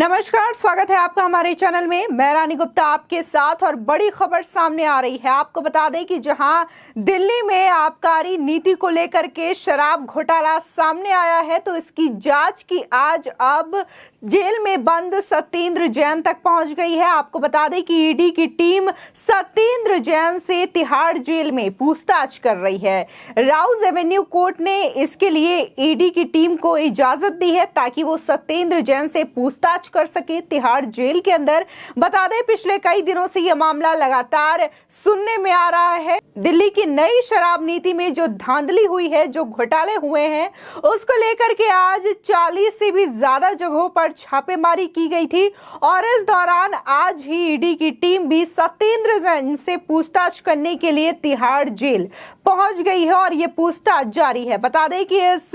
नमस्कार, स्वागत है आपका हमारे चैनल में। मैं रानी गुप्ता आपके साथ और बड़ी खबर सामने आ रही है। आपको बता दें कि जहां दिल्ली में आबकारी नीति को लेकर के शराब घोटाला सामने आया है, तो इसकी जांच की आज अब जेल में बंद सत्येंद्र जैन तक पहुंच गई है। आपको बता दें कि ईडी की टीम सत्येंद्र जैन से तिहाड़ जेल में पूछताछ कर रही है। राउज एवेन्यू कोर्ट ने इसके लिए ईडी की टीम को इजाजत दी है ताकि वो सत्येंद्र जैन से पूछताछ कर सके तिहाड़ जेल के अंदर। बता दें, पिछले कई दिनों से यह मामला लगातार सुनने में आ रहा है। दिल्ली की नई शराब नीति में जो धांधली हुई है, जो घोटाले हुए हैं, उसको लेकर के आज 40 से भी ज्यादा जगहों पर छापेमारी की गई थी और इस दौरान आज ही ईडी की टीम भी सत्येंद्र जैन से पूछताछ करने के लिए तिहाड़ जेल पहुंच गई है और ये पूछताछ जारी है। बता दें कि इस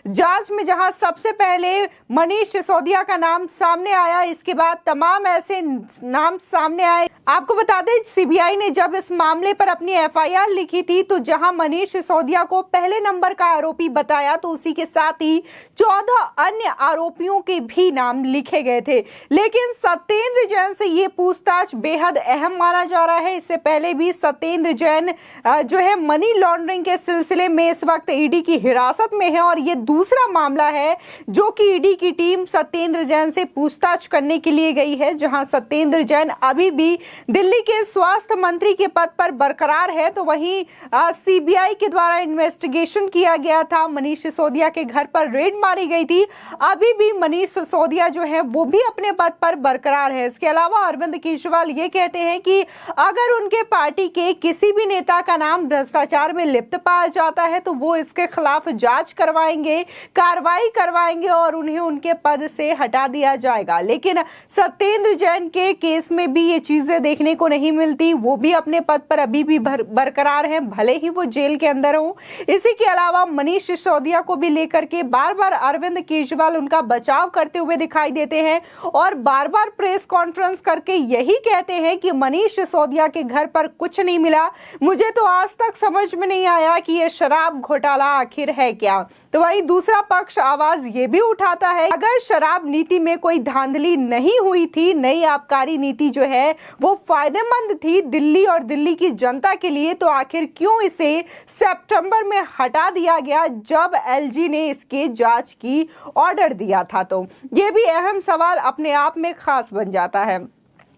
जांच में जहां सबसे पहले मनीष सिसोदिया का नाम सामने आया, इसके बाद तमाम ऐसे नाम सामने आए। आपको बता दें, सीबीआई ने जब इस मामले पर अपनी एफआईआर लिखी थी, तो जहां मनीष सिसोदिया को पहले नंबर का आरोपी बताया, तो उसी के साथ ही 14 अन्य आरोपियों के भी नाम लिखे गए थे। लेकिन सत्येंद्र जैन से ये पूछताछ बेहद अहम माना जा रहा है। इससे पहले भी सत्येंद्र जैन जो है मनी लॉन्ड्रिंग के सिलसिले में इस वक्त ईडी की हिरासत में है और ये दूसरा मामला है जो कि ईडी की टीम सत्येंद्र जैन से पूछताछ करने के लिए गई है, जहां सत्येंद्र जैन अभी भी दिल्ली के स्वास्थ्य मंत्री के पद पर बरकरार है। तो वहीं सीबीआई के द्वारा इन्वेस्टिगेशन किया गया था, मनीष सिसोदिया के घर पर रेड मारी गई थी। अभी भी मनीष सिसोदिया जो है वो भी अपने पद पर बरकरार है। इसके अलावा अरविंद केजरीवाल ये कहते हैं कि अगर उनके पार्टी के किसी भी नेता का नाम भ्रष्टाचार में लिप्त पाया जाता है तो वो इसके खिलाफ जांच करवाएंगे, कार्रवाई करवाएंगे और उन्हें उनके पद से हटा दिया जाएगा। लेकिन सत्येंद्र जैन के केस में भी ये चीजें देखने को नहीं मिलती। वो भी अपने पद पर अभी भी बरकरार हैं, भले ही वो जेल के अंदर हो। इसी के अलावा मनीष सिसोदिया को भी लेकर के बार बार अरविंद केजरीवाल उनका बचाव करते हुए दिखाई देते हैं और बार बार प्रेस कॉन्फ्रेंस करके यही कहते हैं कि मनीष सिसोदिया के घर पर कुछ नहीं मिला। मुझे तो आज तक समझ में नहीं आया कि ये शराब घोटाला आखिर है क्या। तो वही दूसरा पक्ष आवाज ये भी उठाता है, अगर शराब नीति में कोई धांधली नहीं हुई थी, नई आबकारी नीति जो है वो फायदेमंद थी दिल्ली और दिल्ली की जनता के लिए, तो आखिर क्यों इसे सितंबर में हटा दिया गया जब एलजी ने इसके जांच की ऑर्डर दिया था। तो ये भी अहम सवाल अपने आप में खास बन जाता है।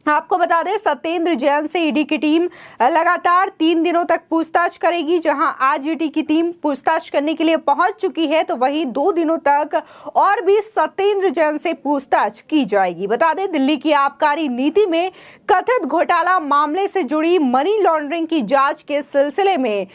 आपको बता दें, सत्येंद्र जैन से ईडी की टीम लगातार 3 दिनों तक पूछताछ करेगी। जहां आज ईडी की टीम पूछताछ करने के लिए पहुंच चुकी है, तो वहीं 2 दिनों तक और भी सत्येंद्र जैन से पूछताछ की जाएगी। बता दें, दिल्ली की आबकारी नीति में कथित घोटाला मामले से जुड़ी मनी लॉन्ड्रिंग की जांच के सिलसिले में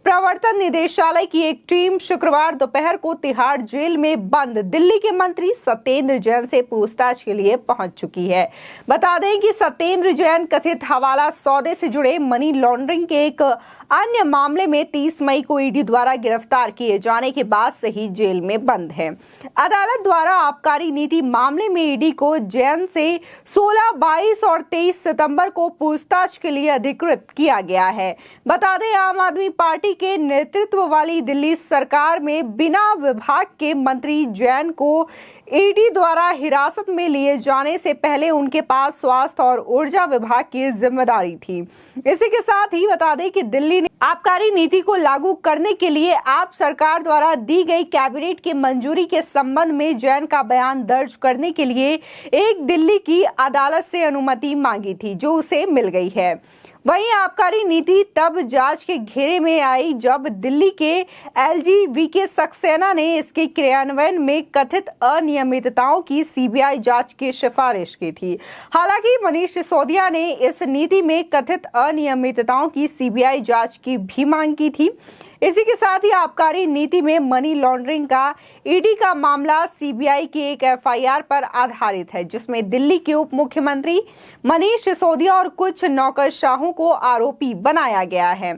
प्रवर्तन निदेशालय की एक टीम शुक्रवार दोपहर को तिहाड़ जेल में बंद दिल्ली के मंत्री सत्येंद्र जैन से पूछताछ के लिए पहुंच चुकी है। बता दें कि सत्येंद्र जैन कथित हवाला सौदे से जुड़े मनी लॉन्ड्रिंग के एक अन्य मामले में 30 मई को ईडी द्वारा गिरफ्तार किए जाने के बाद से ही जेल में बंद है। अदालत द्वारा आबकारी नीति मामले में ईडी को जैन से 16, 22 और 23 सितंबर को पूछताछ के लिए अधिकृत किया गया है। बता दें, आम आदमी पार्टी के नेतृत्व वाली दिल्ली सरकार में बिना विभाग के मंत्री जैन को ईडी द्वारा हिरासत में लिए जाने से पहले उनके पास स्वास्थ्य और ऊर्जा विभाग की जिम्मेदारी थी। इसी के साथ ही बता दें कि दिल्ली ने आबकारी नीति को लागू करने के लिए आप सरकार द्वारा दी गई कैबिनेट की मंजूरी के संबंध में जैन का बयान दर्ज करने के लिए एक दिल्ली की अदालत से अनुमति मांगी थी, जो उसे मिल गई है। वहीं आबकारी नीति तब जांच के घेरे में आई जब दिल्ली के एलजी वीके सक्सेना ने इसके क्रियान्वयन में कथित अनियमितताओं की सीबीआई जांच की सिफारिश की थी। हालांकि मनीष सिसोदिया ने इस नीति में कथित अनियमितताओं की सीबीआई जांच की भी मांग की थी। इसी के साथ ही आबकारी नीति में मनी लॉन्ड्रिंग का ईडी का मामला सीबीआई की एक एफआईआर पर आधारित है, जिसमें दिल्ली के उप मुख्यमंत्री मनीष सिसोदिया और कुछ नौकरशाहों को आरोपी बनाया गया है।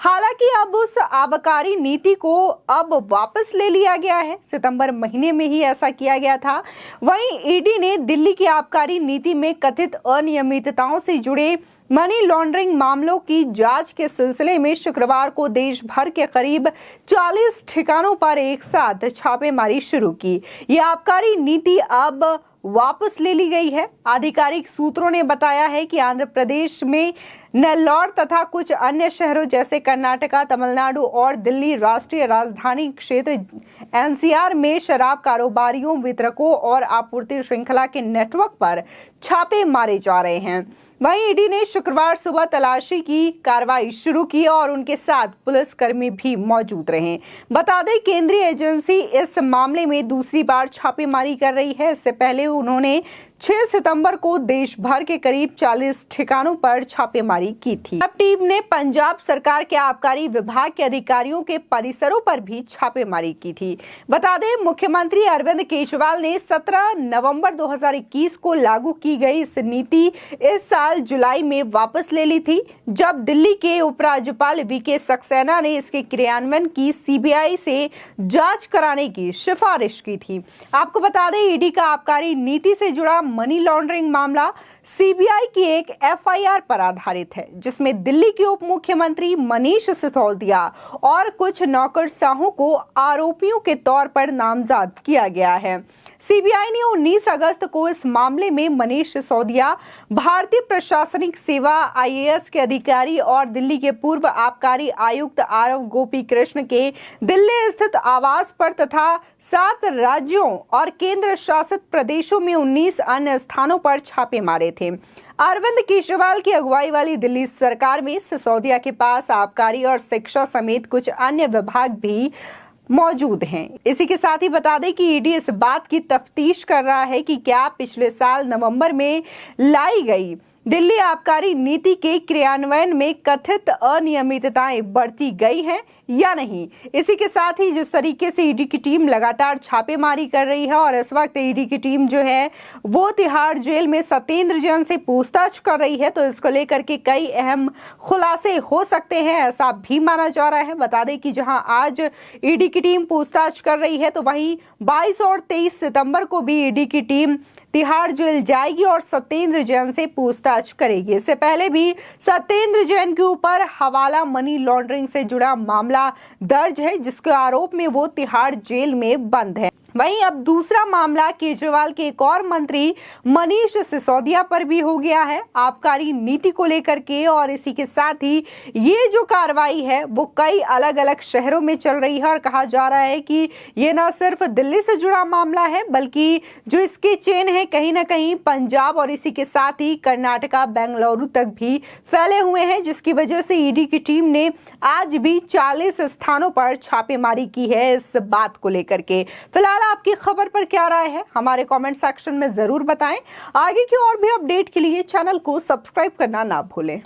हालांकि अब उस आबकारी नीति को अब वापस ले लिया गया है। सितंबर महीने में ही ऐसा किया गया था। वहीं ईडी ने दिल्ली की आबकारी नीति में कथित अनियमितताओं से जुड़े मनी लॉन्ड्रिंग मामलों की जांच के सिलसिले में शुक्रवार को देश भर के करीब 40 ठिकानों पर एक साथ छापेमारी शुरू की। यह आबकारी नीति अब वापस ले ली गई है। आधिकारिक सूत्रों ने बताया है कि आंध्र प्रदेश में नेल्लोर तथा कुछ अन्य शहरों जैसे कर्नाटका, तमिलनाडु और दिल्ली राष्ट्रीय राजधानी क्षेत्र एनसीआर में शराब कारोबारियों, वितरकों और आपूर्ति श्रृंखला के नेटवर्क पर छापे मारे जा रहे हैं। वहीं ईडी ने शुक्रवार सुबह तलाशी की कार्रवाई शुरू की और उनके साथ पुलिसकर्मी भी मौजूद रहे। बता दें, केंद्रीय एजेंसी इस मामले में दूसरी बार छापेमारी कर रही है। इससे पहले उन्होंने 6 सितंबर को देश भर के करीब 40 ठिकानों पर छापेमारी की थी। अब टीम ने पंजाब सरकार के आबकारी विभाग के अधिकारियों के परिसरों पर भी छापेमारी की थी। बता दें, मुख्यमंत्री अरविंद केजरीवाल ने 17 नवंबर 2021 को लागू की गई इस नीति इस साल जुलाई में वापस ले ली थी, जब दिल्ली के उपराज्यपाल वीके सक्सेना ने इसके क्रियान्वयन की सीबीआई से जांच कराने की सिफारिश की थी। आपको बता दें, ईडी का आबकारी नीति से जुड़ा मनी लॉन्ड्रिंग मामला सीबीआई की एक एफआईआर पर आधारित है, जिसमें दिल्ली के उप मुख्यमंत्री मनीष सिसोदिया और कुछ नौकरशाहों को आरोपियों के तौर पर नामजद किया गया है। सीबीआई ने 19 अगस्त को इस मामले में मनीष सिसोदिया, भारतीय प्रशासनिक सेवा आईएएस के अधिकारी और दिल्ली के पूर्व आबकारी आयुक्त आरव गोपी कृष्ण के दिल्ली स्थित आवास पर तथा 7 राज्यों और केंद्र शासित प्रदेशों में 19 अन्य स्थानों पर छापे मारे थे। अरविंद केजरीवाल की अगुवाई वाली दिल्ली सरकार में सिसोदिया के पास आबकारी और शिक्षा समेत कुछ अन्य विभाग भी मौजूद हैं। इसी के साथ ही बता दें कि ईडी इस बात की तफ्तीश कर रहा है कि क्या पिछले साल नवंबर में लाई गई दिल्ली आबकारी नीति के क्रियान्वयन में कथित अनियमितताएं बढ़ती गई हैं या नहीं। इसी के साथ ही जिस तरीके से ईडी की टीम लगातार छापेमारी कर रही है और इस वक्त ईडी की टीम जो है वो तिहाड़ जेल में सत्येंद्र जैन से पूछताछ कर रही है, तो इसको लेकर के कई अहम खुलासे हो सकते हैं, ऐसा भी माना जा रहा है। बता दें कि जहां आज ईडी की टीम पूछताछ कर रही है, तो वहीं 22 और 23 सितंबर को भी ईडी की टीम तिहाड़ जेल जाएगी और सत्येंद्र जैन से पूछताछ करेगी। इससे पहले भी सत्येंद्र जैन के ऊपर हवाला मनी लॉन्ड्रिंग से जुड़ा मामला दर्ज है, जिसके आरोप में वो तिहाड़ जेल में बंद है। वहीं अब दूसरा मामला केजरीवाल के एक और मंत्री मनीष सिसोदिया पर भी हो गया है आबकारी नीति को लेकर के, और इसी के साथ ही ये जो कार्रवाई है वो कई अलग अलग शहरों में चल रही है और कहा जा रहा है कि ये न सिर्फ दिल्ली से जुड़ा मामला है, बल्कि जो इसके चेन है कहीं ना कहीं पंजाब और इसी के साथ ही कर्नाटका, बेंगलुरु तक भी फैले हुए हैं, जिसकी वजह से ईडी की टीम ने आज भी 40 स्थानों पर छापेमारी की है इस बात को लेकर के। फिलहाल आपकी खबर पर क्या राय है, हमारे कमेंट सेक्शन में जरूर बताएं। आगे की और भी अपडेट के लिए चैनल को सब्सक्राइब करना ना भूलें।